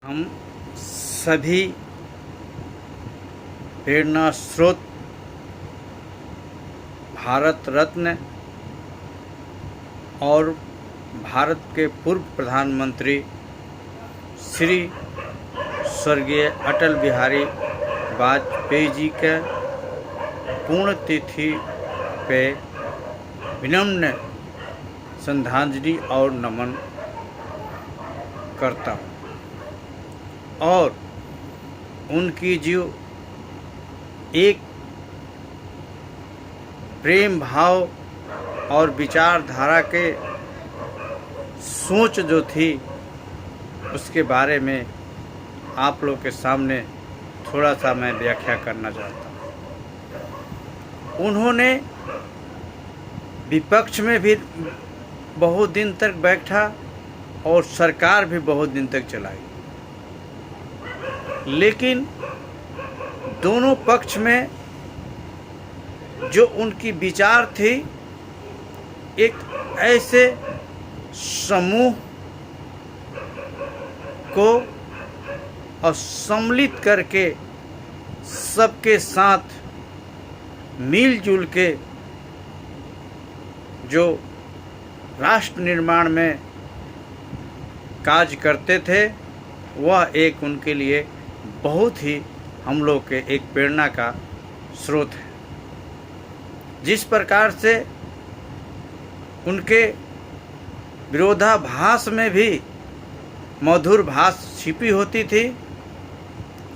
हम सभी प्रेरणा स्रोत भारत रत्न और भारत के पूर्व प्रधानमंत्री श्री स्वर्गीय अटल बिहारी वाजपेयी जी के पुण्यतिथि पे विनम्र श्रद्धांजलि और नमन करता हूँ और उनकी जो एक प्रेम भाव और विचारधारा के सोच जो थी उसके बारे में आप लोग के सामने थोड़ा सा मैं व्याख्या करना चाहता हूँ। उन्होंने विपक्ष में भी बहुत दिन तक बैठा और सरकार भी बहुत दिन तक चलाई, लेकिन दोनों पक्ष में जो उनकी विचार थी एक ऐसे समूह को और सम्मिलित करके सबके साथ मिलजुल के जो राष्ट्र निर्माण में कार्य करते थे वह एक उनके लिए बहुत ही हम लोग के एक प्रेरणा का स्रोत है। जिस प्रकार से उनके विरोधाभास में भी मधुर भास छिपी होती थी,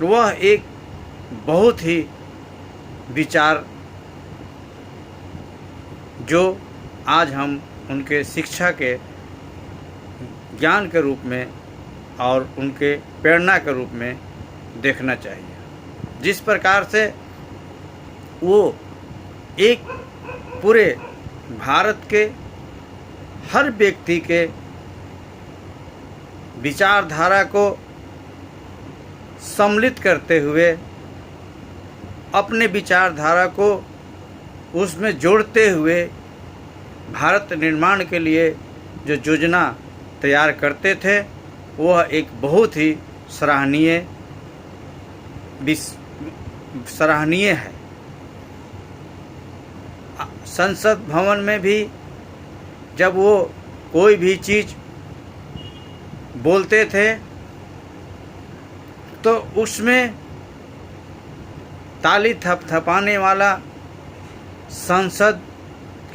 वह एक बहुत ही विचार जो आज हम उनके शिक्षा के ज्ञान के रूप में और उनके प्रेरणा के रूप में देखना चाहिए। जिस प्रकार से वो एक पूरे भारत के हर व्यक्ति के विचारधारा को सम्मिलित करते हुए अपने विचारधारा को उसमें जोड़ते हुए भारत निर्माण के लिए जो योजना तैयार करते थे वह एक बहुत ही सराहनीय है। संसद भवन में भी जब वो कोई भी चीज़ बोलते थे तो उसमें ताली थपथपाने वाला संसद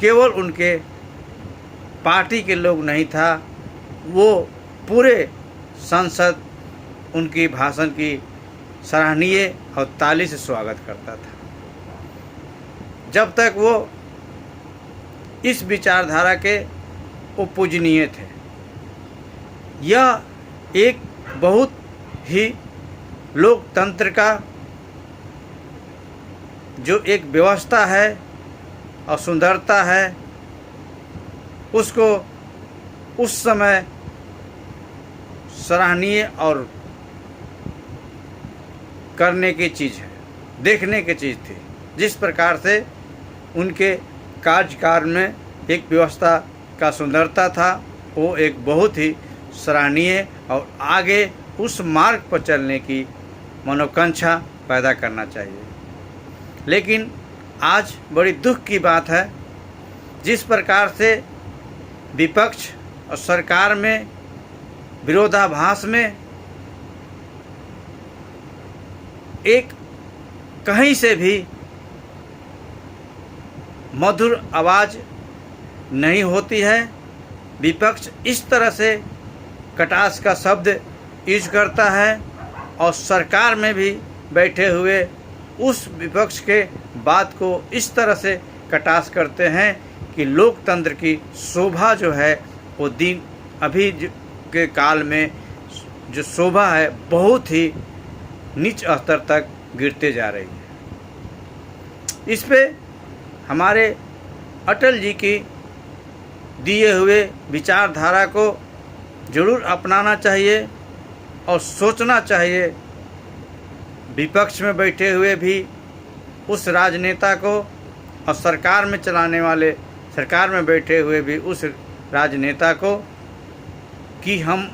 केवल उनके पार्टी के लोग नहीं था, वो पूरे संसद उनकी भाषण की सराहनीय और ताली से स्वागत करता था। जब तक वो इस विचारधारा के वो पूजनीय थे। यह एक बहुत ही लोकतंत्र का जो एक व्यवस्था है और सुंदरता है उसको उस समय सराहनीय और करने की चीज़ है, देखने की चीज़ थी। जिस प्रकार से उनके कार्यकाल में एक व्यवस्था का सुंदरता था वो एक बहुत ही सराहनीय और आगे उस मार्ग पर चलने की मनोकांक्षा पैदा करना चाहिए। लेकिन आज बड़ी दुख की बात है जिस प्रकार से विपक्ष और सरकार में विरोधाभास में एक कहीं से भी मधुर आवाज़ नहीं होती है। विपक्ष इस तरह से कटास का शब्द यूज करता है और सरकार में भी बैठे हुए उस विपक्ष के बात को इस तरह से कटास करते हैं कि लोकतंत्र की शोभा जो है वो दिन अभी के काल में जो शोभा है बहुत ही नीच स्तर तक गिरते जा रही है। इस पे हमारे अटल जी की दिए हुए विचारधारा को जरूर अपनाना चाहिए और सोचना चाहिए। विपक्ष में बैठे हुए भी उस राजनेता को और सरकार में चलाने वाले सरकार में बैठे हुए भी उस राजनेता को कि हम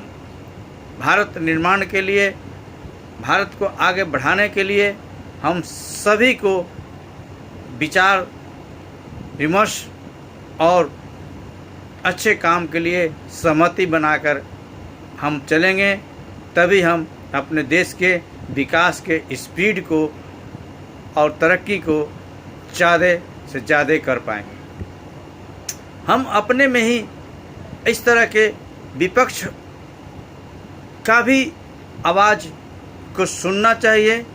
भारत निर्माण के लिए, भारत को आगे बढ़ाने के लिए हम सभी को विचार विमर्श और अच्छे काम के लिए सहमति बनाकर हम चलेंगे, तभी हम अपने देश के विकास के स्पीड को और तरक्की को ज़्यादा से ज़्यादा कर पाएंगे। हम अपने में ही इस तरह के विपक्ष का भी आवाज़ को सुनना चाहिए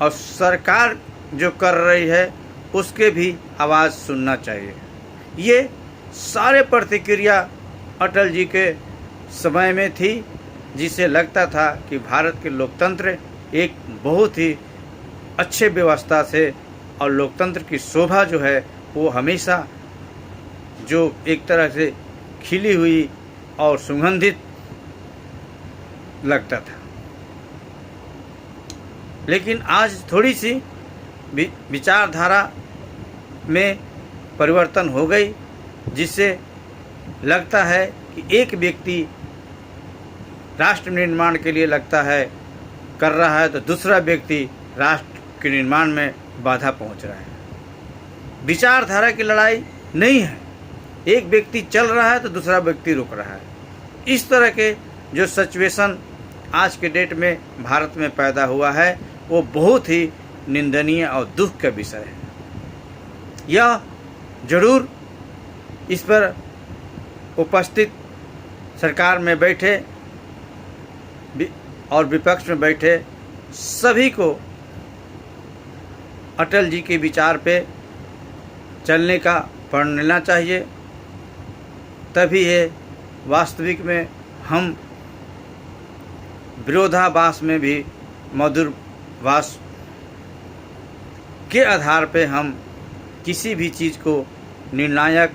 और सरकार जो कर रही है उसके भी आवाज़ सुनना चाहिए। ये सारे प्रतिक्रिया अटल जी के समय में थी, जिसे लगता था कि भारत के लोकतंत्र एक बहुत ही अच्छे व्यवस्था से, और लोकतंत्र की शोभा जो है वो हमेशा जो एक तरह से खिली हुई और सुगंधित लगता था। लेकिन आज थोड़ी सी विचारधारा में परिवर्तन हो गई, जिससे लगता है कि एक व्यक्ति राष्ट्र निर्माण के लिए लगता है कर रहा है तो दूसरा व्यक्ति राष्ट्र के निर्माण में बाधा पहुंच रहा है। विचारधारा की लड़ाई नहीं है, एक व्यक्ति चल रहा है तो दूसरा व्यक्ति रुक रहा है। इस तरह के जो सिचुएशन आज के डेट में भारत में पैदा हुआ है वो बहुत ही निंदनीय और दुख का विषय है। यह जरूर इस पर उपस्थित सरकार में बैठे और विपक्ष में बैठे सभी को अटल जी के विचार पे चलने का प्रण लेना चाहिए, तभी है वास्तविक में हम विरोधाभास में भी मधुरभास के आधार पे हम किसी भी चीज़ को निर्णायक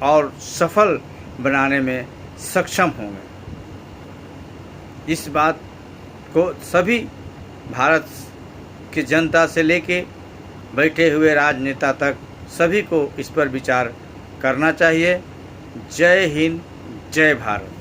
और सफल बनाने में सक्षम होंगे। इस बात को सभी भारत की जनता से लेके बैठे हुए राजनेता तक सभी को इस पर विचार करना चाहिए। जय हिंद, जय भारत।